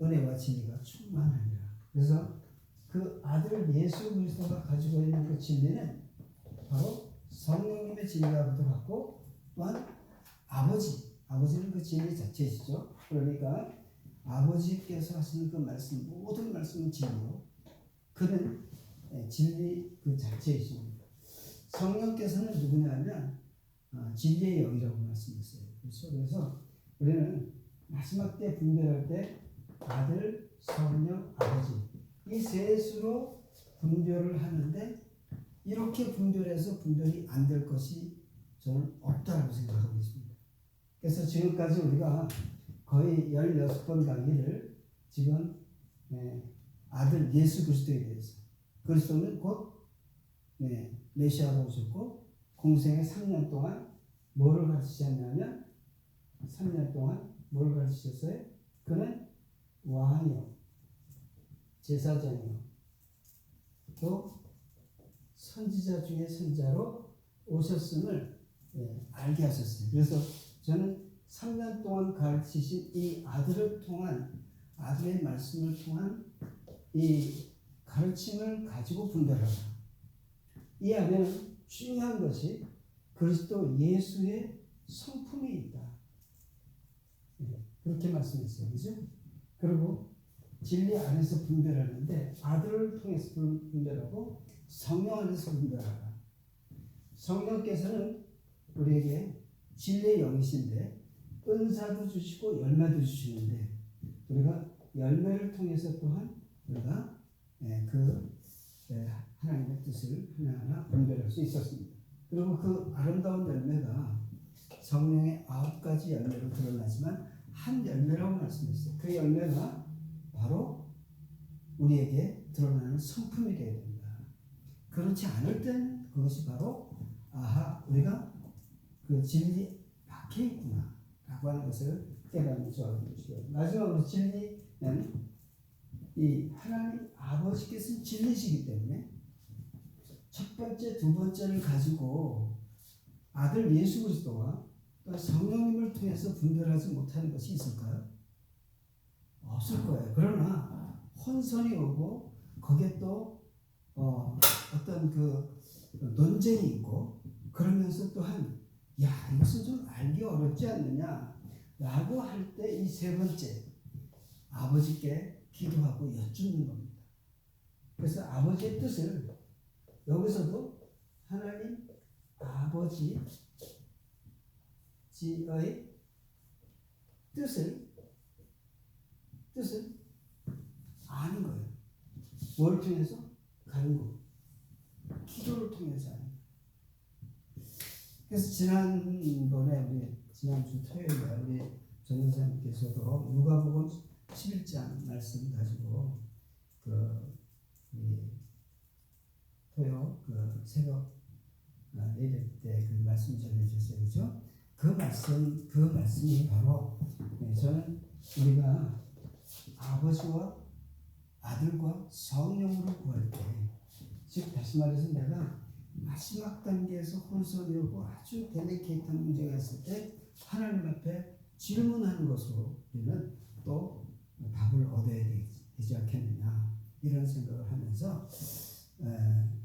은혜와 진리가 충만하니라. 그래서 그 아들 예수 그리스도가 가지고 있는 그 진리는 바로 성령님의 진리가 들어갔고, 또한 아버지는 그 진리 자체이시죠. 그러니까 아버지께서 하시는 그 말씀, 모든 말씀은 진리요, 그는 진리 그 자체이십니다. 성령께서는 누구냐면 진리의 영이라고 말씀했어요. 그래서 우리는 마지막 때 분별할 때 아들, 성령, 아버지 이 셋으로 분별을 하는데, 이렇게 분별해서 분별이 안 될 것이 저는 없다고 생각하고 있습니다. 그래서 지금까지 우리가 거의 16번 강의를 지금 아들 예수 그리스도에 대해서, 그리스도는 곧 메시아로 오셨고 공생의 3년 동안 뭐를 가르치셨냐면 3년 동안 뭘 가르치셨어요? 그는 왕이요, 제사장이요, 또 선지자 중에 선자로 오셨음을 알게 하셨어요. 그래서 저는 3년 동안 가르치신 이 아들을 통한, 아들의 말씀을 통한 이 가르침을 가지고 분별하라. 이 안에는 중요한 것이 그리스도 예수의 성품이 있다. 그렇게 말씀했어요. 그죠? 그리고 진리 안에서 분별하는데 아들을 통해서 분별하고 성령 안에서 분별하라. 성령께서는 우리에게 진리의 영이신데 은사도 주시고 열매도 주시는데, 우리가 열매를 통해서 또한 우리가 하나님의 뜻을 하나하나 분별할 수 있었습니다. 그리고 그 아름다운 열매가 성령의 9가지 열매로 드러나지만 한 열매라고 말씀했어요. 그 열매가 바로 우리에게 드러나는 성품이 되어야 됩니다. 그렇지 않을 때는 그것이 바로 우리가 그 진리 밖에 있구나 라고 하는 것을 깨닫는 것이고, 마지막으로 진리는 이 하나님 아버지께서는 진리시기 때문에 첫 번째, 두 번째를 가지고 아들 예수 그리스도와 또 성령님을 통해서 분별하지 못하는 것이 있을까요? 없을 거예요. 그러나 혼선이 오고 거기에 또 어떤 그 논쟁이 있고, 그러면서 또한 이것은 좀 알기 어렵지 않느냐 라고 할 때 이 세 번째 아버지께 기도하고 여쭙는 겁니다. 그래서 아버지의 뜻을 여기서도 하나님 아버지의 뜻을 아는 거예요. 뭘 통해서? 간구, 기도를 통해서 아는 거예요. 그래서 지난주 토요일에 우리 전도사님께서도 누가복음 11장 말씀 가지고 토요 새벽 예배 때 그 말씀 전해주셨어요. 그렇죠? 그 말씀이 바로 저는 우리가 아버지와 아들과 성령으로 구할 때, 즉 다시 말해서 내가 마지막 단계에서 혼선이 오고 아주 델리케이트한 문제가 있을 때 하나님 앞에 질문하는 것으로 우리는 또 답을 얻어야 되지 않겠느냐, 이런 생각을 하면서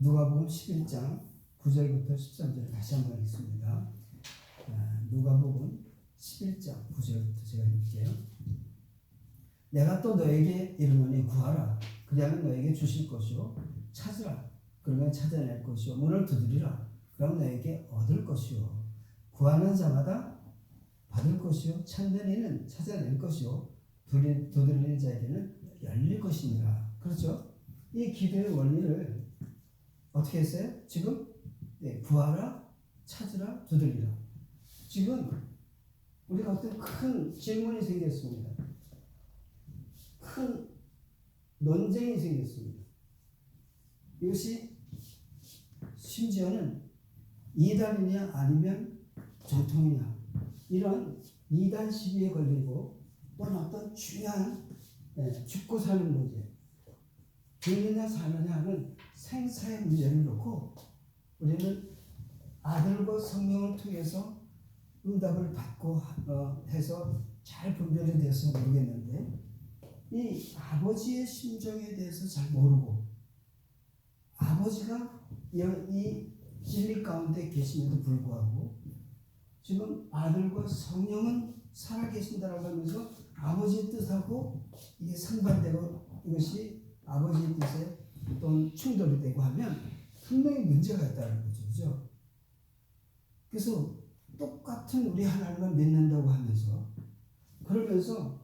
누가복음 11장 9절부터 13절 다시 한번 읽습니다. 누가복음 11장 9절부터 제가 읽을게요. 내가 또 너에게 이르노니 구하라, 그리하면 너에게 주실 것이요, 찾으라, 그러면 찾아낼 것이요, 문을 두드리라, 그럼 너에게 얻을 것이요, 구하는 자마다 받을 것이요, 찾는 이는 찾아낼 것이요, 두드리는 자에게는 열릴 것이니라. 그렇죠? 이 기도의 원리를 어떻게 했어요? 지금 구하라, 찾으라, 두드리라. 지금 우리가 어떤 큰 질문이 생겼습니다. 큰 논쟁이 생겼습니다. 이것이 심지어는 이단이냐 아니면 정통이냐, 이런 이단 시비에 걸리고, 또는 어떤 중요한 죽고 사는 문제, 죽느냐 사느냐 하는 생사의 문제를 놓고 우리는 아들과 성령을 통해서 응답을 받고 해서 잘 분별이 되어서 모르겠는데, 이 아버지의 심정에 대해서 잘 모르고 아버지가 이 진리 가운데 계심에도 불구하고 지금 아들과 성령은 살아계신다라고 하면서 아버지의 뜻하고 이게 상반되고 이것이 아버지의 뜻에 또는 충돌이 되고 하면 분명히 문제가 있다는 거죠. 그죠? 그래서 똑같은 우리 하나님을 믿는다고 하면서 그러면서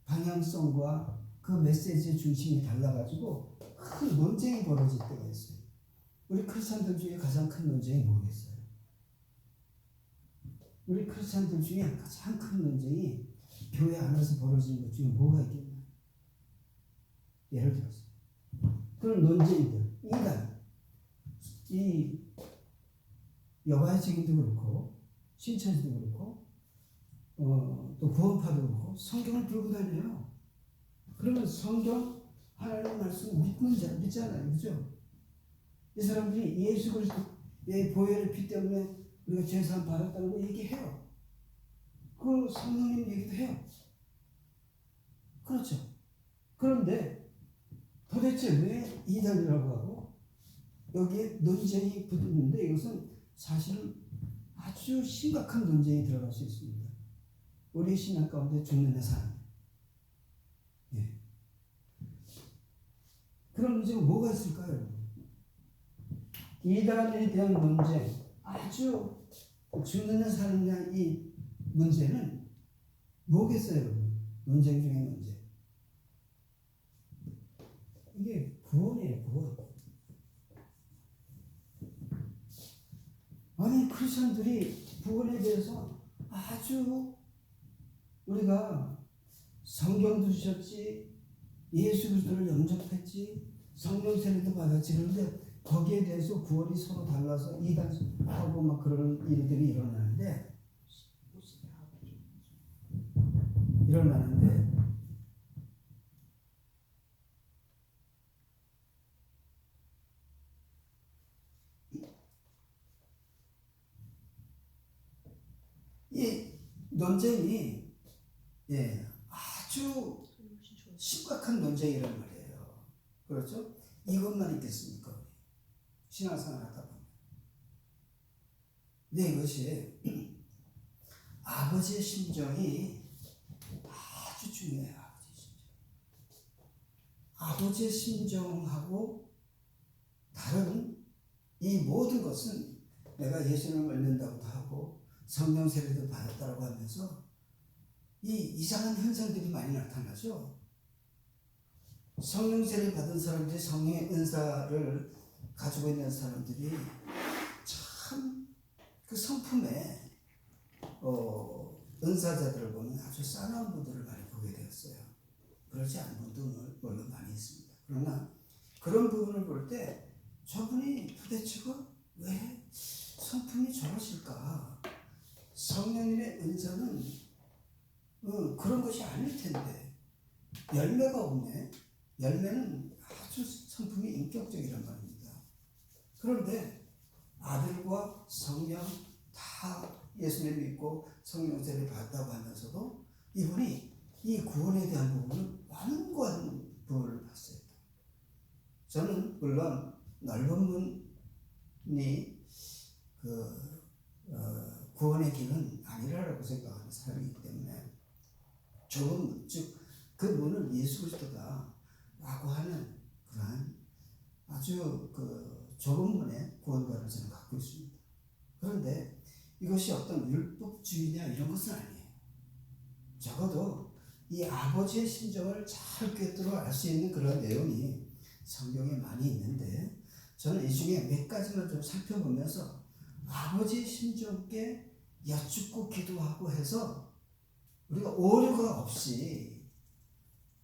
방향성과 그 메시지의 중심이 달라가지고 큰 논쟁이 벌어질 때가 있어요. 우리 크리스찬들 중에 가장 큰 논쟁이 뭐겠어요? 우리 크리스찬들 중에 가장 큰 논쟁이 교회 안에서 벌어지는 것 중에 뭐가 있겠냐? 예를 들어서 그런 논쟁들, 이단, 이 여호와의 증인도 그렇고 신천지도 그렇고 또 구원파도 그렇고 성경을 들고 다녀요. 그러면 성경 하나님 말씀 믿잖아요. 그죠? 이 사람들이 예수 그리스도의 보혈의 피 때문에 우리가 죄사함 받았다는 거 얘기해요. 그 성령님 얘기도 해요. 그렇죠. 그런데 도대체 왜 이단이라고 하고 여기에 논쟁이 붙는데 이것은 사실은 아주 심각한 논쟁이 들어갈 수 있습니다. 우리 신앙 가운데 죽는 데 사는. 예. 그런 문제가 뭐가 있을까요? 이단에 대한 논쟁, 아주 죽는 데 사느냐 이 문제는 뭐겠어요, 여러분? 논쟁 중에 문제. 이게 구원이에요, 구원. 아니, 크리스천들이 구원에 대해서 아주 우리가 성경도 주셨지, 예수 그리스도를 영접했지, 성령 세례도 받았지. 그런데 거기에 대해서 구원이 서로 달라서 이단하고 막 그런 일들이 일어나는데 이 논쟁이 아주 심각한 논쟁이란 말이에요. 그렇죠? 이것만 있겠습니까? 우리 신앙생활 하다 보면. 근데 이것이 아버지의 심정이 아주 중요해요. 아버지의 심정하고 다른 이 모든 것은 내가 예수님을 믿는다고도 하고 성령 세례도 받았다고 하면서 이 이상한 현상들이 많이 나타나죠. 성령 세례 받은 사람들이 성령의 은사를 가지고 있는 사람들이 참 그 성품에 은사자들을 보면 아주 싸나운 분들을 많이 보게 되었어요. 그렇지 않은 분도 물론 많이 있습니다. 그러나 그런 부분을 볼 때 저분이 도대체가 왜 성품이 저러실까? 성령님의 은사는 그런 것이 아닐 텐데 열매가 없네. 열매는 아주 성품이 인격적이란 말입니다. 그런데 아들과 성령 다 예수님 믿고 성령 세례 받았다고 하면서도 이분이 이 구원에 대한 부분은 완고한 부분을 봤어요. 저는 물론 넓은 문이 구원의 길은 아니라고 생각하는 사람이기 때문에 좁은 문, 즉 그 문은 예수 그리스도다 라고 하는 그러한 아주 좁은 문의 구원관을 저는 갖고 있습니다. 그런데 이것이 어떤 율법주의냐 이런 것은 아니에요. 적어도 이 아버지의 심정을 잘 꿰뚫어 알 수 있는 그런 내용이 성경에 많이 있는데 저는 이 중에 몇 가지만 좀 살펴보면서 아버지의 심정께 여쭙고 기도하고 해서 우리가 오류가 없이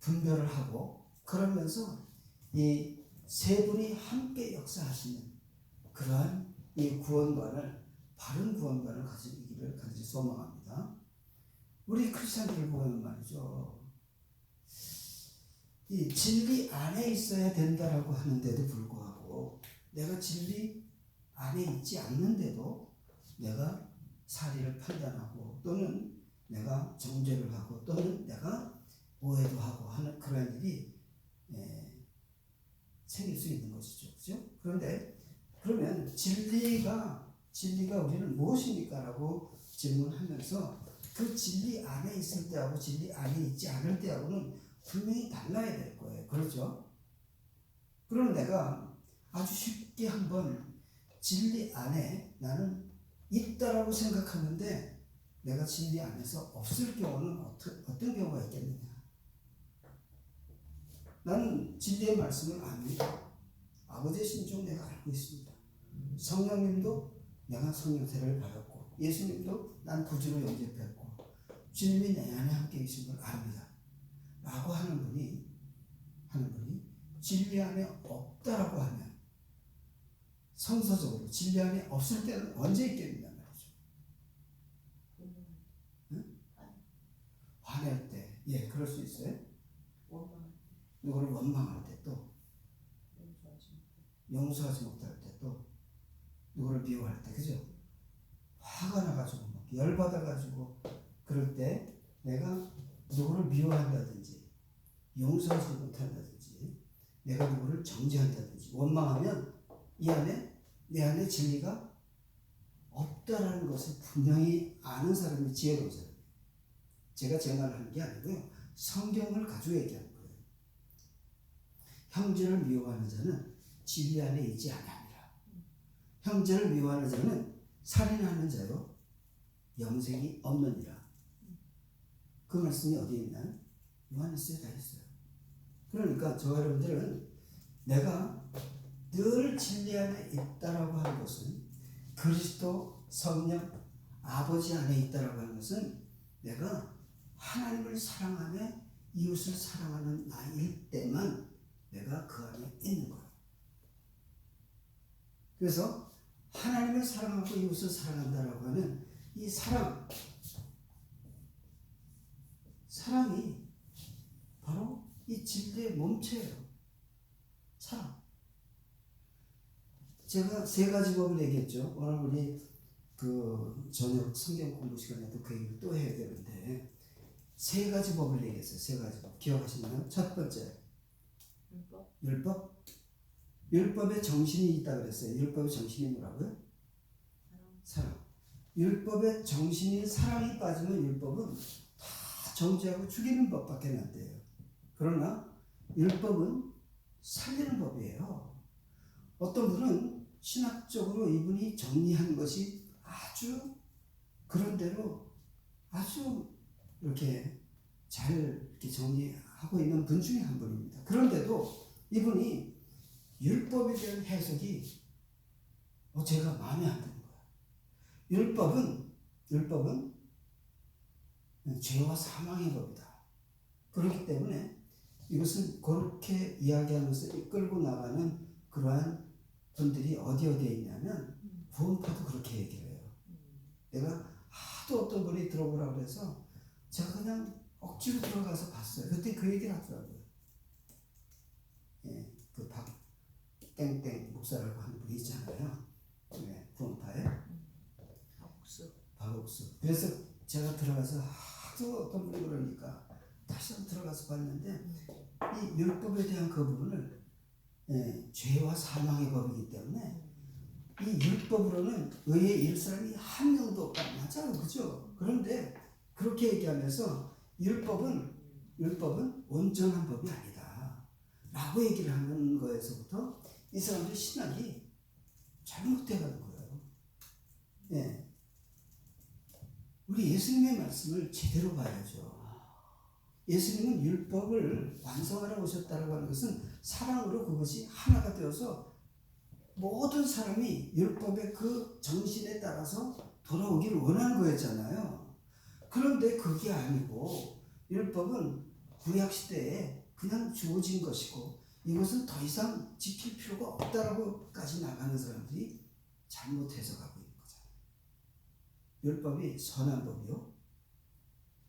분별을 하고 그러면서 이 세 분이 함께 역사하시는 그러한 이 구원관을 바른 구원관을 가지기를 간절히 소망합니다. 우리 크리스천들을 보면 말이죠. 이 진리 안에 있어야 된다라고 하는데도 불구하고 내가 진리 안에 있지 않는데도 내가 사리를 판단하고 또는 내가 정죄를 하고 또는 내가 오해도 하고 하는 그런 일이 생길 수 있는 것이죠. 그죠? 그런데 그러면 진리가 우리는 무엇입니까라고 질문하면서 그 진리 안에 있을 때하고 진리 안에 있지 않을 때하고는 분명히 달라야 될 거예요. 그렇죠? 그럼 내가 아주 쉽게 한번 진리 안에 나는 있다라고 생각하는데 내가 진리 안에서 없을 경우는 어떤 경우가 있겠느냐? 나는 진리의 말씀을 압니다. 아버지의 신종 내가 알고 있습니다. 성령님도 내가 성령세를 받았고 예수님도 난 구주로 영접했고 주님이 내 안에 함께 계신 걸 압니다. 라고 하는 분이 진리 안에 없다라고 하면 성서적으로 진리 안에 없을 때는 언제 있겠느냐 말이죠. 응? 화낼 때, 예, 그럴 수 있어요. 누구를 원망할 때 또 용서하지 못할 때 또 누구를 미워할 때, 그죠? 화가 나가지고 막 열받아가지고 그럴 때 내가 누구를 미워한다든지 용서하지 못한다든지 내가 누구를 정죄한다든지 원망하면 이 안에 내 안에 진리가 없다라는 것을 분명히 아는 사람이 지혜로운 사람이에요. 제가 제 말을 하는 게 아니고요. 성경을 가지고 얘기하는 거예요. 형제를 미워하는 자는 진리 안에 있지 아니하니라. 형제를 미워하는 자는 살인하는 자요 영생이 없느니라. 그 말씀이 어디에 있나요? 요한일서에 다 있어요. 그러니까 저와 여러분들은 내가 늘 진리 안에 있다라고 하는 것은 그리스도 성령 아버지 안에 있다라고 하는 것은 내가 하나님을 사랑하며 이웃을 사랑하는 나일 때만 내가 그 안에 있는 거예요. 그래서 하나님을 사랑하고 이웃을 사랑한다라고 하는 이 사랑이 바로 이 진리의 몸체예요. 사랑. 제가 세 가지 법을 얘기했죠. 오늘 우리 그 저녁 성경 공부 시간에도 그 얘기를 또 해야 되는데 세 가지 법을 얘기했어요. 세 가지 법 기억하시나요? 첫 번째 율법. 율법의 정신이 있다 그랬어요. 율법의 정신이 뭐라고요? 사랑. 율법의 정신인 사랑이 빠지면 율법은 다 정죄하고 죽이는 법밖에 안 돼요. 그러나 율법은 살리는 법이에요. 어떤 분은 신학적으로 이분이 정리한 것이 아주 그런대로 아주 이렇게 잘 이렇게 정리하고 있는 분 중에 한 분입니다. 그런데도 이분이 율법에 대한 해석이 제가 마음에 안 드는 거야. 율법은 죄와 사망의 법이다. 그렇기 때문에 이것은 그렇게 이야기하면서 이끌고 나가는 그러한 분들이 어디에 있냐면 구원파도 그렇게 얘기를 해요. 내가 하도 어떤 분이 들어보라고 그래서 제가 그냥 억지로 들어가서 봤어요. 그때 그 얘기를 하더라고요. 예, 그 땡땡 목사라고 하는 분이 있잖아요. 네, 구원파에 박옥수. 그래서 제가 들어가서 하도 어떤 분이 그러니까 다시 한번 들어가서 봤는데 이 율법에 대한 그 부분을 죄와 사망의 법이기 때문에 이 율법으로는 의에 이를 사람이 한 명도 없다. 맞아요, 그죠? 그런데 그렇게 얘기하면서 율법은 온전한 법이 아니다 라고 얘기를 하는 거에서부터 이 사람들 신학이 잘못돼가는 거예요. 예. 우리 예수님의 말씀을 제대로 봐야죠. 예수님은 율법을 완성하러 오셨다고 하는 것은 사랑으로 그것이 하나가 되어서 모든 사람이 율법의 그 정신에 따라서 돌아오기를 원하는 거였잖아요. 그런데 그게 아니고 율법은 구약시대에 그냥 주어진 것이고 이것은 더 이상 지킬 필요가 없다라고까지 나가는 사람들이 잘못 해석하고 있는 거잖아요. 율법이 선한 법이요.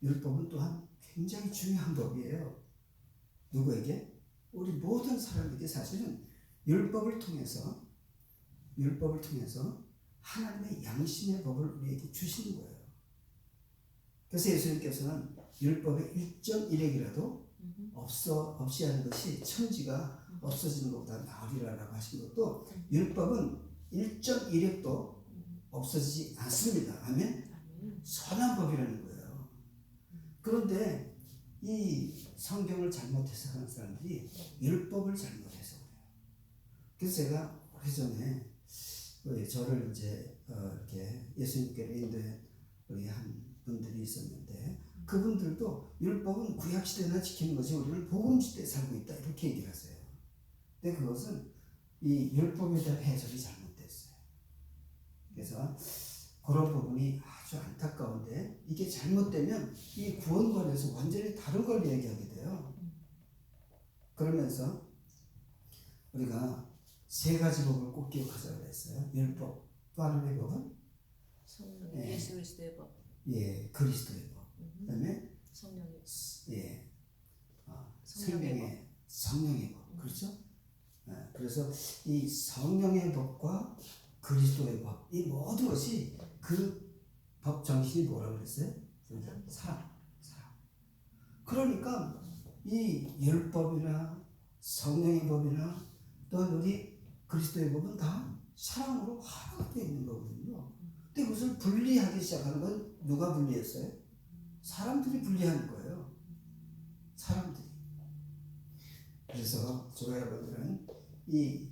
율법은 또한 굉장히 중요한 법이에요. 누구에게? 우리 모든 사람에게 사실은 율법을 통해서 하나님의 양심의 법을 우리에게 주시는 거예요. 그래서 예수님께서는 율법의 1.1핵이라도 없이 하는 것이 천지가 없어지는 것보다 나으리라고 하신 것도 율법은 1.1핵도 없어지지 않습니다. 아멘? 선한 법이라는 거예요. 그런데 이 성경을 잘못 해석하는 사람들이 율법을 잘못 해석해요. 그래서 제가 오래전에 저를 이제 이렇게 예수님께로 인도한 우리 한 분들이 있었는데 그분들도 율법은 구약 시대나 지키는 것이 우리는 복음 시대에 살고 있다 이렇게 얘기를 하세요. 근데 그것은 이 율법에 대한 해석이 잘못됐어요. 그래서 그런 부분이 아주 안타까운데 이게 잘못되면 이 구원관에서 완전히 다른 걸 얘기하게 돼요. 그러면서 우리가 세 가지 법을 꼭 기억하자고 했어요. 율법, 또 하나의 법은 예수 그리스도의 법. 예, 그리스도의 법. 그다음에 성령의 법. 예, 생명의 성령의 법. 그렇죠? 그래서 이 성령의 법과 그리스도의 법, 이 모든 것이 그 법 정신이 뭐라고 그랬어요? 사랑. 그러니까 이 율법이나 성령의 법이나 또 우리 그리스도의 법은 다 사랑으로 하나가 되어 있는 거거든요. 근데 그것을 분리하기 시작하는 건 누가 분리했어요? 사람들이 분리하는 거예요. 사람들이. 그래서 저와 여러분들은 이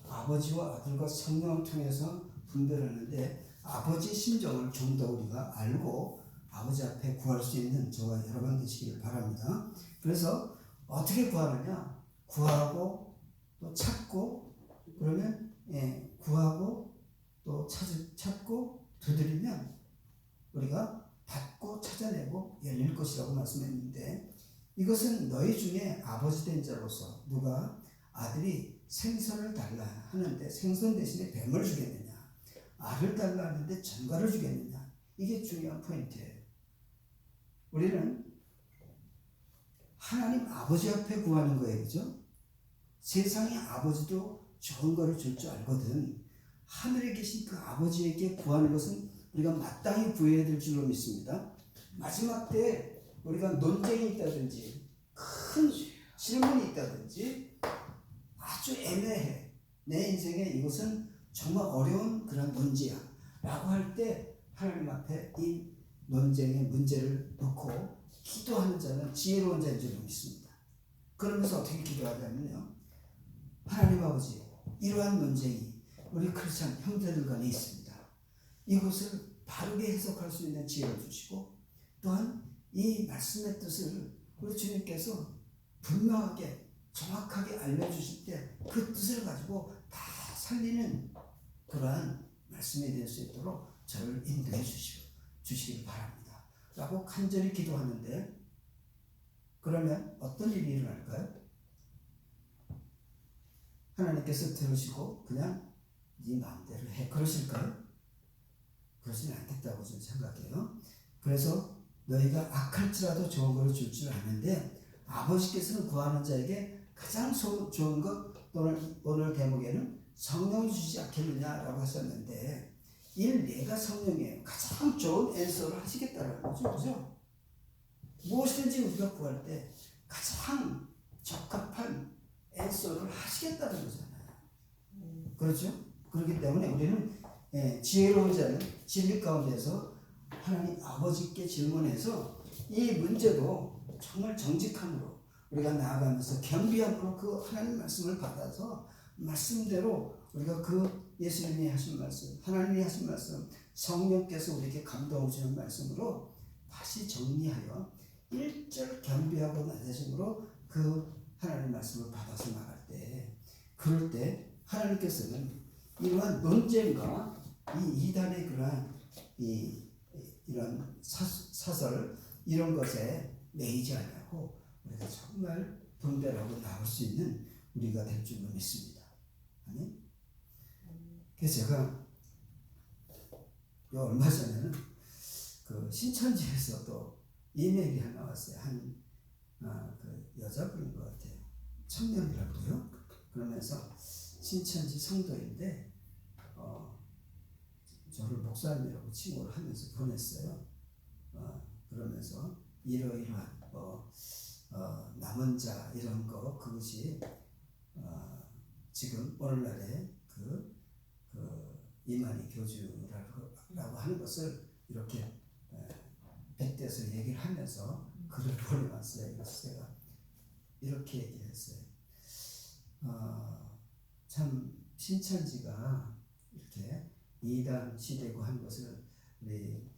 아버지와 아들과 성령을 통해서 분별하는데 아버지 심정을 좀 더 우리가 알고 아버지 앞에 구할 수 있는 저와 여러분 되시길 바랍니다. 그래서 어떻게 구하느냐? 구하고 또 찾고 그러면 구하고 또 찾고 두드리면 우리가 받고 찾아내고 열릴 것이라고 말씀했는데 이것은 너희 중에 아버지 된 자로서 누가 아들이 생선을 달라 하는데 생선 대신에 뱀을 주겠느냐 알을 달라 하는데 전갈을 주겠느냐 이게 중요한 포인트예요. 우리는 하나님 아버지 앞에 구하는 거예요. 그죠? 세상의 아버지도 좋은 거를 줄 줄 알거든. 하늘에 계신 그 아버지에게 구하는 것은 우리가 마땅히 구해야 될 줄로 믿습니다. 마지막 때 우리가 논쟁이 있다든지 큰 질문이 있다든지 아주 애매해. 내 인생에 이것은 정말 어려운 그런 문제야 라고 할 때 하나님 앞에 이 논쟁의 문제를 놓고 기도하는 자는 지혜로운 자인 줄로 믿습니다. 그러면서 어떻게 기도하냐면요. 하나님 아버지 이러한 논쟁이 우리 크리스찬 형제들 간에 있습니다. 이것을 바르게 해석할 수 있는 지혜를 주시고 또한 이 말씀의 뜻을 우리 주님께서 분명하게 정확하게 알려주실 때 그 뜻을 가지고 다 살리는 그러한 말씀이 될 수 있도록 저를 인도해 주시길 바랍니다. 라고 간절히 기도하는데 그러면 어떤 일이 일어날까요? 하나님께서 들으시고 그냥 네 마음대로 해 그러실까요? 그러지는 않겠다고 저는 생각해요. 그래서 너희가 악할지라도 좋은 것을 줄 줄 아는데 아버지께서는 구하는 자에게 가장 좋은 것 또는 오늘 대목에는 성령을 주시지 않겠느냐라고 하셨는데 이 내가 성령이에요. 가장 좋은 앤서를 하시겠다라는 거죠. 그죠? 무엇이든지 우리가 구할 때 가장 적합한 앤서를 하시겠다는 거잖아요. 그렇죠? 그렇기 때문에 우리는 지혜로운 자는 진리 가운데서 하나님 아버지께 질문해서 이 문제도 정말 정직함으로 우리가 나아가면서 겸비함으로 그 하나님 말씀을 받아서 말씀대로 우리가 그 예수님이 하신 말씀, 하나님이 하신 말씀, 성령께서 우리에게 감동을 주는 말씀으로 다시 정리하여 1절 겸비하고 낮아짐으로 그 하나님 말씀을 받아서 나갈 때 그럴 때 하나님께서는 이러한 논쟁과 이 이단의 그러한 이런 사설 이런 것에 매이지 않고 우리가 정말 분별하고 나올 수 있는 우리가 될 줄로 믿습니다. 아멘. 그래서 제가 얼마 전에는 그 신천지에서 또 이메일이 하나 왔어요. 그 여자분인 것 같아요. 청년이라고요. 그러면서 신천지 성도인데 저를 목사님이라고 칭호를 하면서 보냈어요. 그러면서 이러이러한 남은 자 이런 거 그것이 지금 오늘날의 그 이만희 교주라고 하는 것을 이렇게 빗대서 얘기를 하면서 글을 보내왔어요. 그래서 제가 이렇게 얘기했어요. 참 신천지가 이렇게 이단 시대고 한 것을 우리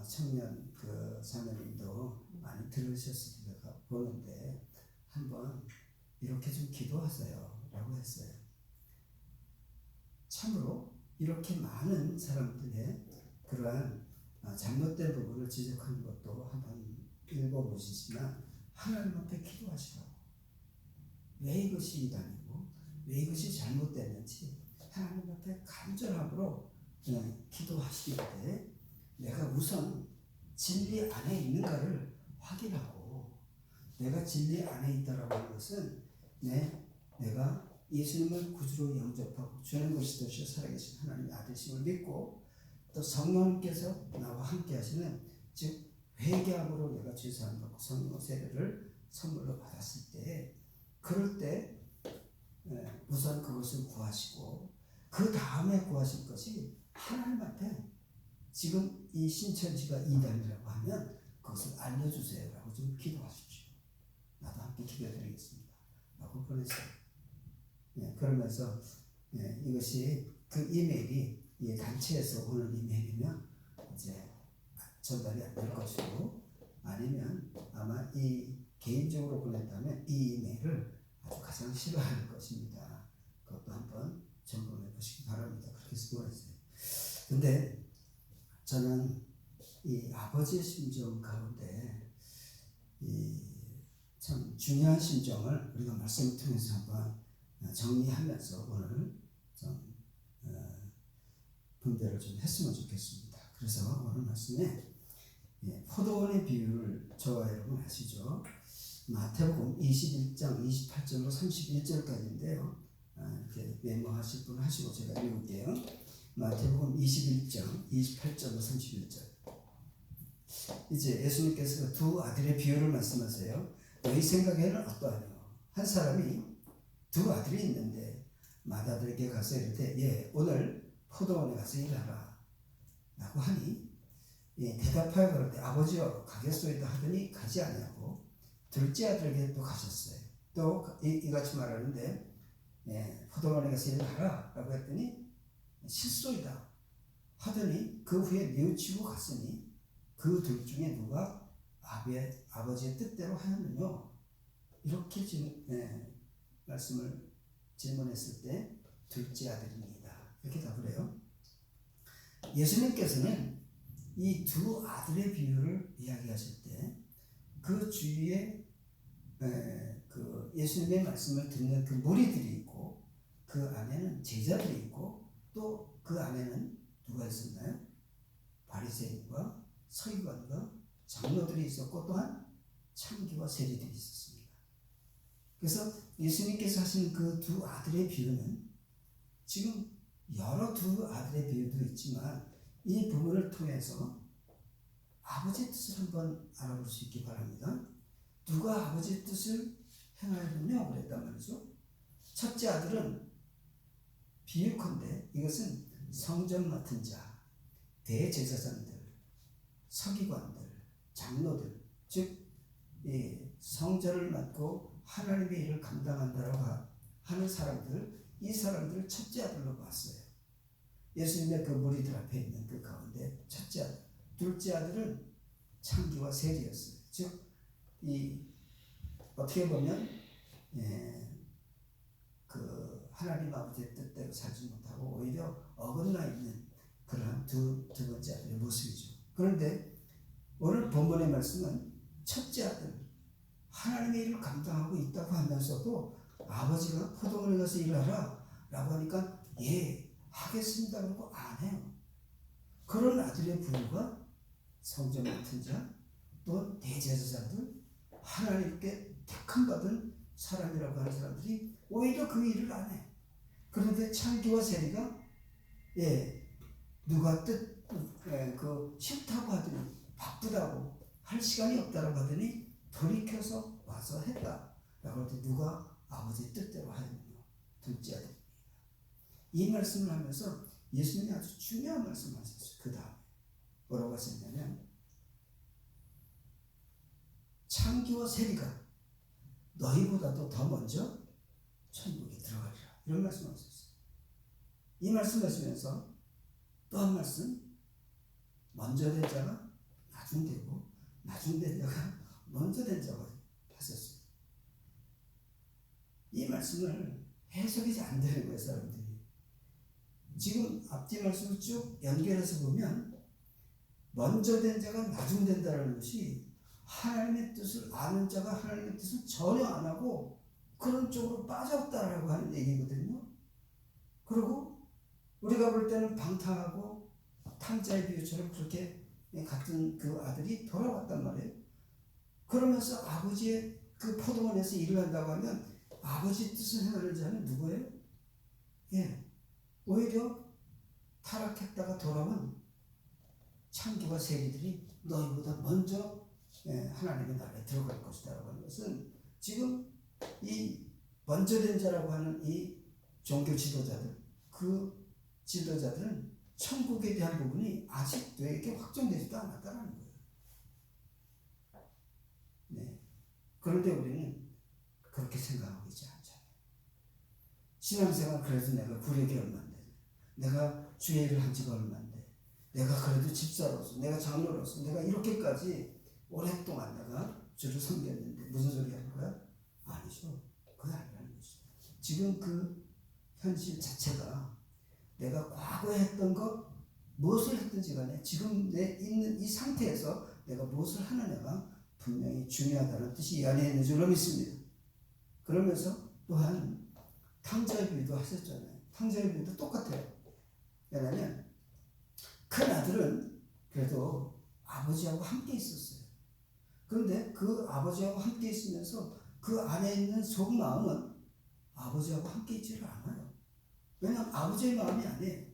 청년 그 자매님도 많이 들으셨으리라 보는데 한번 이렇게 좀 기도하세요라고 했어요. 참으로 이렇게 많은 사람들의 그러한 잘못된 부분을 지적하는 것도 한번 읽어보시지만 하나님 앞에 기도하시라고. 왜 이것이 이단이고 왜 이것이 잘못됐는지 하나님 앞에 간절함으로 기도하시기에 내가 우선 진리 안에 있는가를 확인하고 내가 진리 안에 있다라고 하는 것은 내가 예수님을 구주로 영접하고 주는 것이 되시어 살아계신 하나님의 아들심을 믿고 또 성령님께서 나와 함께 하시는 즉 회개함으로 내가 죄사함 받고 성령 세례를 선물로 받았을 때 그럴 때 우선 그것을 구하시고 그 다음에 구하실 것이 하나님 앞에 지금 이 신천지가 이단이라고 하면 그것을 알려주세요 라고 좀 기도하십시오. 나도 함께 기도드리겠습니다 라고 보냈어요. 그러면서 이것이 그 이메일이 이 단체에서 오는 이메일이면 이제 전달이 안 될 것이고 아니면 아마 이 개인적으로 보냈다면 이 이메일을 아주 가장 싫어하는 것입니다. 그것도 한번 점검해 보시기 바랍니다. 그렇게 해서 보냈어요. 근데 저는 이 아버지의 심정 가운데 이 참 중요한 심정을 우리가 말씀을 통해서 한번 정리하면서 오늘 좀 분별을 좀 했으면 좋겠습니다. 그래서 오늘 말씀에 포도원의 비유를 저와 여러분 아시죠? 마태복음 21장 28절로 31절까지인데요. 이렇게 메모하실 분 하시고 제가 읽을게요. 마태복음 21장 28절로 31절. 이제 예수님께서 두 아들의 비유를 말씀하세요. 너희 생각에는 어떠하뇨? 한 사람이 두 아들이 있는데 맏아들에게 가서 이르되 오늘 포도원에 가서 일하라 라고 하니 대답하여 그러되 아버지여 가겠소이다 하더니 가지 아니하고 둘째 아들에게 또 가셨어요. 또 이같이 말하는데 포도원에 가서 일하라 라고 했더니 실소이다 하더니 그 후에 뉘우치고 갔으니 그 둘 중에 누가 아버지의 뜻대로 하였느냐 이렇게 말씀을 질문했을 때 둘째 아들입니다. 이렇게 답을 해요. 예수님께서는 이 두 아들의 비유를 이야기하실 때 그 주위에 그 예수님의 말씀을 듣는 그 무리들이 있고 그 안에는 제자들이 있고 또 그 안에는 누가 있었나요? 바리새인과 서기관과 장로들이 있었고 또한 창기와 세리들이 있었습니다. 그래서 예수님께서 하신 그 두 아들의 비유는 지금 여러 두 아들의 비유도 있지만 이 부분을 통해서 아버지의 뜻을 한번 알아볼 수 있기 바랍니다. 누가 아버지의 뜻을 행하였느냐 그랬단 말이죠. 첫째 아들은 비유컨대 이것은 성전 맡은 자, 대제사장들, 서기관들, 장로들, 즉 성전을 맡고 하나님의 일을 감당한다라고 하는 사람들, 이 사람들을 첫째 아들로 봤어요. 예수님의 그 무리들 앞에 있는 그 가운데 첫째 아들, 둘째 아들은 창기와 세리였어요. 즉 어떻게 보면 그 하나님 아버지의 뜻대로 살지 못하고 오히려 어긋나 있는 그러한 두 번째 아들의 모습이죠. 그런데 오늘 본문의 말씀은 첫째 아들 하나님의 일을 감당하고 있다고 하면서도 아버지가 포도원에 가서 일하라 라고 하니까 하겠습니다 그러고 안 해요. 그런 아들의 부류가 성전 맡은 자, 또 대제사장들, 하나님께 택함받은 사람이라고 하는 사람들이 오히려 그 일을 안 해. 그런데 창기와 세리가 누가 싫다고 하더니 바쁘다고 할 시간이 없다라고 하더니 돌이켜서 와서 했다 라고 할 때 누가 아버지의 뜻대로 하였느냐? 둘째 아들입니다. 이 말씀을 하면서 예수님이 아주 중요한 말씀을 하셨어요. 그 다음에 뭐라고 하셨냐면 창기와 세리가 너희보다도 더 먼저 천국에 들어가리라 이런 말씀을 하셨어요. 이 말씀 하시면서 또 한 말씀 먼저 된 자가 나중 되고 나중 된 자가 먼저 된 자가 하셨어요. 이 말씀을 해석이 잘 안 되는 거예요, 사람들이. 지금 앞뒤 말씀을 쭉 연결해서 보면 먼저 된 자가 나중 된다는 것이 하나님의 뜻을 아는 자가 하나님의 뜻을 전혀 안 하고 그런 쪽으로 빠졌다라고 하는 얘기거든요. 그리고 우리가 볼 때는 방탕하고 탕자의 비유처럼 그렇게 같은 그 아들이 돌아왔단 말이에요. 그러면서 아버지의 그 포도원에서 일을 한다고 하면 아버지 뜻을 행하는 자는 누구예요? 오히려 타락했다가 돌아온 창기와 세리들이 너희보다 먼저 하나님의 나라에 들어갈 것이다 라고 하는 것은 지금 이 먼저 된 자라고 하는 이 종교 지도자들, 그 지도자들은 천국에 대한 부분이 아직도 이렇게 확정되지도 않았다는 거예요. 그런데 우리는 그렇게 생각하고 있지 않잖아요. 신앙생활 그래도 내가 구력이 얼마인데, 내가 주의 일을 한 지가 얼마인데, 내가 그래도 집사로서, 내가 장로로서, 내가 이렇게까지 오랫동안 내가 주를 섬겼는데 무슨 소리 하는 거야? 아니죠. 그게 아니라는 거죠. 지금 그 현실 자체가 내가 과거에 했던 것, 무엇을 했든지 간에 지금 내 있는 이 상태에서 내가 무엇을 하느냐가 분명히 중요하다는 뜻이 이 안에 있는 줄로 믿습니다. 그러면서 또한 탕자의 비유도 하셨잖아요. 탕자의 비유도 똑같아요. 왜냐하면 큰 아들은 그래도 아버지하고 함께 있었어요. 그런데 그 아버지하고 함께 있으면서 그 안에 있는 속마음은 아버지하고 함께 있지를 않아요. 왜냐하면 아버지의 마음이 아니에요.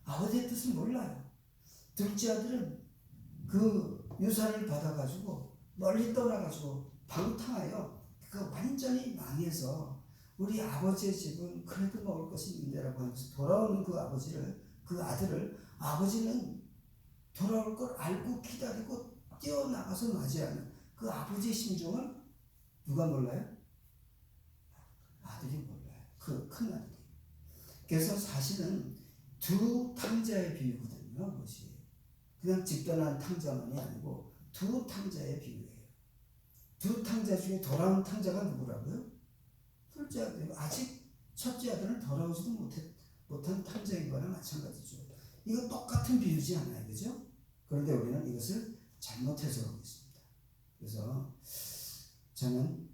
아버지의 뜻을 몰라요. 둘째 아들은 그 유산을 받아가지고 멀리 떠나가지고 방탕하여 그 완전히 망해서 우리 아버지의 집은 그래도 먹을 것이 있는데라고 하면서 돌아오는 그 아버지를, 그 아들을 아버지는 돌아올 걸 알고 기다리고 뛰어나가서 맞이하는 그 아버지의 심정을 누가 몰라요? 아들이 몰라요. 그 큰 아들이. 그래서 사실은 두 탕자의 비유거든요. 그것이 그냥 집단한 탕자만이 아니고 두 탕자의 비유예요. 두 탕자 중에 돌아온 탕자가 누구라고요? 둘째 아들이고 아직 첫째 아들은 돌아오지도 못한 탕자인 거나 마찬가지죠. 이거 똑같은 비유지 않아요, 그죠? 그런데 우리는 이것을 잘못 해석하고 있습니다. 그래서 저는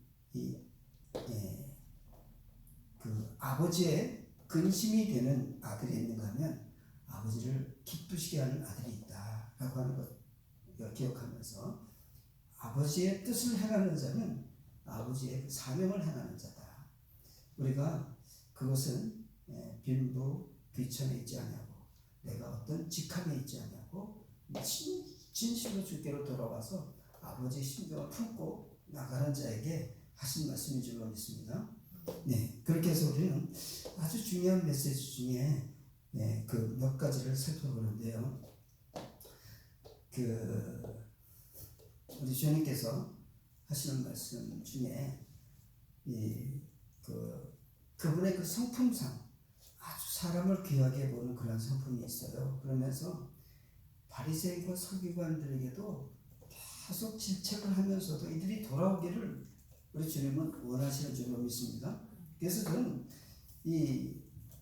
그 아버지의 근심이 되는 아들이 있는가 하면 아버지를 기쁘시게 하는 아들이 있다라고 하는 것 기억하면서 아버지의 뜻을 행하는 자는 아버지의 사명을 행하는 자다. 우리가 그것은 빈부 귀천에 있지 않냐고, 내가 어떤 직함에 있지 않냐고 진실로 주께로 돌아와서 아버지의 심정을 품고 나가는 자에게 하신 말씀인 줄로 믿습니다. 그렇게 해서 우리는 아주 중요한 메시지 중에 그 몇 가지를 살펴보는데요. 우리 주님께서 하시는 말씀 중에 그분의 그 성품상 아주 사람을 귀하게 보는 그런 성품이 있어요. 그러면서 바리새인과 서기관들에게도 계속 질책을 하면서도 이들이 돌아오기를 우리 주님은 원하시는 줄로 믿습니다. 그래서 저는 이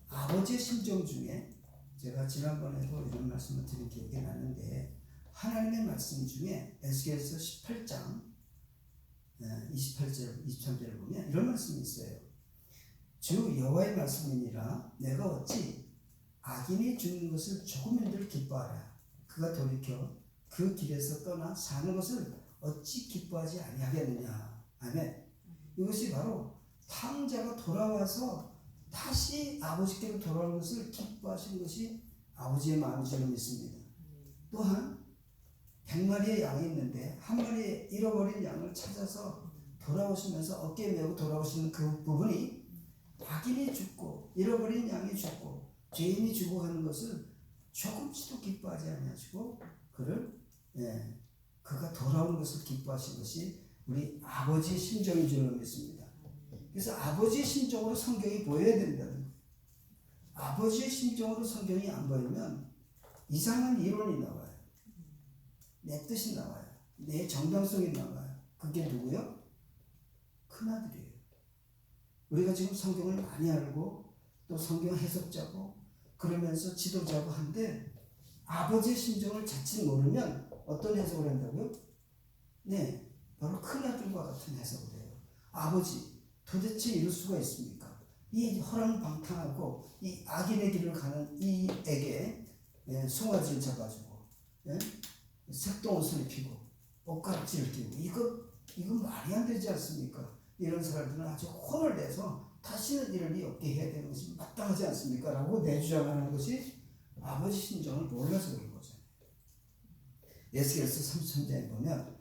아버지의 심정 중에 제가 지난번에도 이런 말씀을 드린 기억이 나는데 하나님의 말씀 중에 에스겔서 18장 28절, 23절을 보면 이런 말씀이 있어요. 주 여호와의 말씀이니라 내가 어찌 악인이 죽는 것을 조금인들 기뻐하라. 그가 돌이켜 그 길에서 떠나 사는 것을 어찌 기뻐하지 아니하겠느냐. 아멘. 이것이 바로 탕자가 돌아와서 다시 아버지께로 돌아오는 것을 기뻐하시는 것이 아버지의 마음인 줄로 믿습니다. 또한 100마리의 양이 있는데 한 마리 잃어버린 양을 찾아서 돌아오시면서 어깨에 메고 돌아오시는 그 부분이 악인이 죽고 잃어버린 양이 죽고 죄인이 죽어가는 것을 조금씩도 기뻐하지 아니하시고 그를 그가 돌아오는 것을 기뻐하신 것이 우리 아버지의 심정인 줄로 믿습니다. 그래서 아버지의 심정으로 성경이 보여야 된다는 거예요. 아버지의 심정으로 성경이 안 보이면 이상한 이론이 나와요. 내 뜻이 나와요. 내 정당성이 나와요. 그게 누구요? 큰아들이에요. 우리가 지금 성경을 많이 알고 또 성경 해석자고 그러면서 지도자고 한데 아버지의 심정을 자칫 모르면 어떤 해석을 한다고요? 네, 바로 큰아들과 같은 해석을 해요. 아버지, 도대체 이럴 수가 있습니까? 이 허랑방탕하고 이 악인의 길을 가는 이에게 송아지를 잡아주고 색동옷을 입히고 옷가락지를 끼고 이거 말이 안 되지 않습니까? 이런 사람들은 아주 혼을 내서 다시는 이럴 리 없게 해야 되는 것이 마땅하지 않습니까? 라고 내주장하는 것이 아버지 심정을 몰라서 그런 거죠. 에스겔서 33장에 보면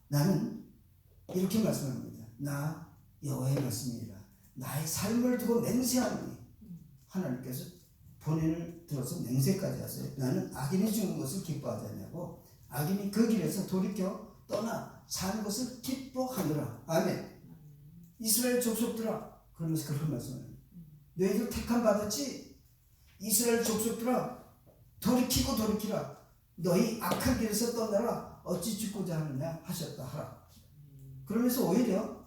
나는 이렇게 말씀합니다. 나 여호와의 말씀이라 나의 삶을 두고 맹세하노니 하나님께서 본인을 들어서 맹세까지 하세요. 나는 악인이 죽는 것을 기뻐하지 않냐고 악인이 그 길에서 돌이켜 떠나 사는 것을 기뻐하느라. 아멘. 이스라엘 족속들아 그러면서 그렇게 말씀해요. 너희들 택함 받았지? 이스라엘 족속들아 돌이키라. 너희 악한 길에서 떠나라. 어찌 죽고자 하느냐 하셨다 하라. 그러면서 오히려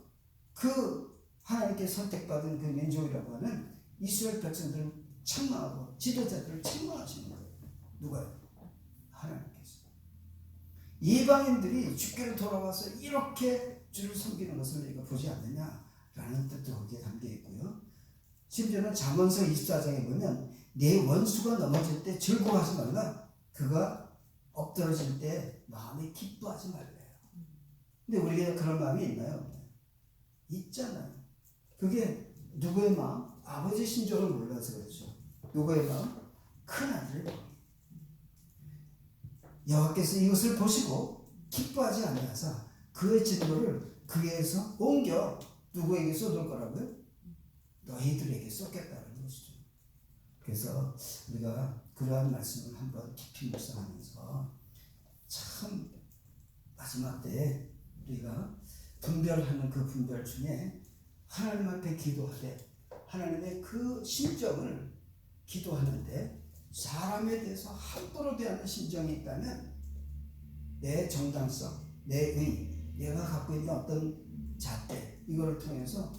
그 하나님께 선택받은 그 민족이라고 하는 이스라엘 백성들을 책망하고 지도자들을 책망하시는 거예요. 누가요? 하나님께서. 이방인들이 주께로 돌아와서 이렇게 주를 섬기는 것을 너희가 보지 않느냐라는 뜻도 거기에 담겨 있고요. 심지어는 잠언서 24장에 보면 내 원수가 넘어질 때 즐거워하지 말라. 그가 엎드러질 때 마음에 기뻐하지 말래요. 근데 우리가 그런 마음이 있나요? 있잖아요. 그게 누구의 마음? 아버지 심정을 몰라서 그렇죠. 누구의 마음? 큰아들의 마음. 여호와께서 이것을 보시고 기뻐하지 아니하사 그의 진노를 그에게서 옮겨 누구에게 쏟을 거라고요? 너희들에게 쏟겠다는 것이죠. 그래서 우리가 그러한 말씀을 한번 깊이 묵상하면서 참 마지막 때에 우리가 분별하는 그 분별 중에 하나님 앞에 기도하되 하나님의 그 심정을 기도하는데 사람에 대해서 함부로 대하는 심정이 있다면 내 정당성, 내 의, 내가 갖고 있는 어떤 잣대 이거를 통해서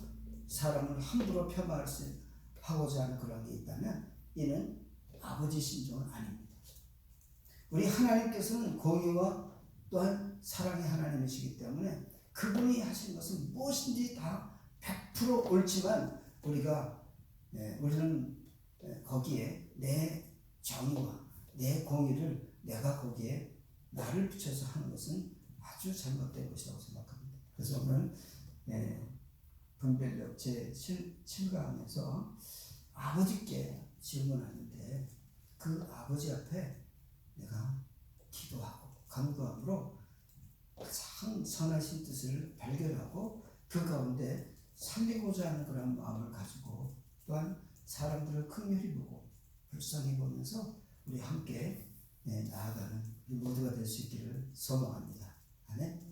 사람을 함부로 폄하하고자 하는 그런 게 있다면 이는 아버지 심정은 아닙니다. 우리 하나님께서는 공의와 또한 사랑의 하나님이시기 때문에 그분이 하신 것은 무엇인지 다 100% 옳지만 우리는 거기에 내 정의와 내 공의를 내가 거기에 나를 붙여서 하는 것은 아주 잘못된 것이라고 생각합니다. 그래서 오늘 분별력 제7강에서 아버지께 질문하는데 그 아버지 앞에 내가 기도하고 간구함으로 가장 선하신 뜻을 발견하고 그 가운데 살리고자 하는 그런 마음을 가지고 또한 사람들을 긍휼히 보고 불쌍히 보면서 우리 함께 나아가는 우리 모두가 될 수 있기를 소망합니다. 아멘.